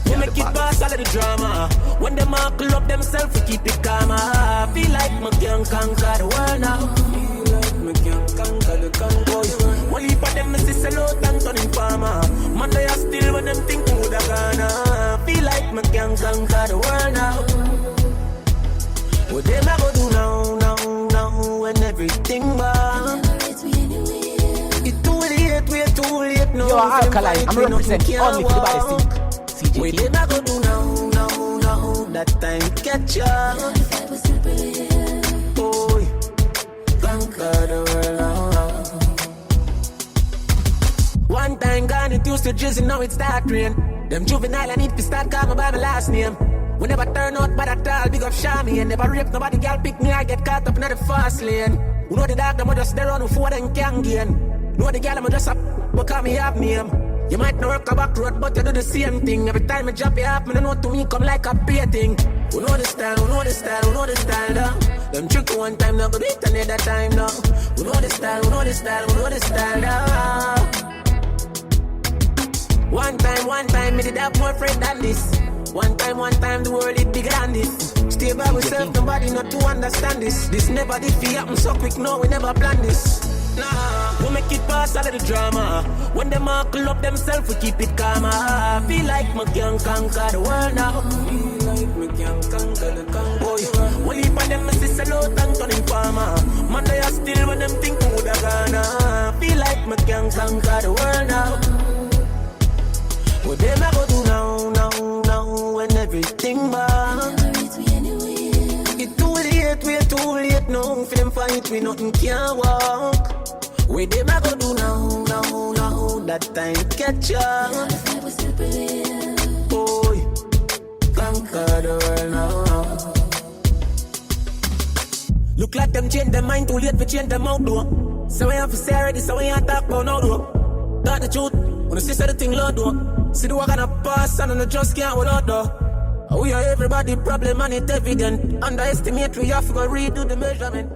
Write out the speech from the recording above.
We make it past all of the drama. When them all club themselves, we keep it calm. I feel like me can conquer the world now. Feel like me can conquer the convoys. One heap of them is sell out and turning farmer. Man, they are still when them think who da gonna. Feel like me can conquer the world now. What them I go do now, when everything bad. It's too late, we're too late now. Yo, Alkaline, I'm representing only for the body sick. What them I go do now, that time catch up. Boy, conquer the world now. One time gone, it used to drizzle, now it start rain. Them juvenile, I need to start calling by my last name. We never turn out bad at all, big up Shami. And never rape nobody, girl pick me, I get caught up in the fast lane. You know the dog, them just there on before them can gain. Know the girl, them just up, because me have name. You might not work a back road, but you do the same thing. Every time I drop you up, me know to me come like a painting. Who know the style, who know the style, who know the style, though. Them trick you one time, now go do it another time, now. Who know the style, who know the style, who know the style, though. One time, me did have more friend than this. One time, the world is bigger than this. Stay by myself, nobody not to understand this. This never did feel happen so quick, no, we never planned this. Nah, we make it past all of the drama. When them all club themselves, we keep it calm. I feel like me can conquer the world now. Feel like me can conquer the convoys. One heap of them is sell out and turning farmer. Man, they are still when them think who da gonna. Feel like me can conquer the world now. What them I go do now, when everything bad. It's too late, we're too late now. For them fight, we nothing can walk. What them I go do now, that time catch up. Boy, conquer the world now. Look like them change their mind, too late for change them out though. So we have to say already, so we ain't talk about now though. That's the truth, when the sister the thing loud though. See the work gonna pass and I just can't hold out though. We are everybody problem and it's evident. Underestimate, we have to go redo the measurement.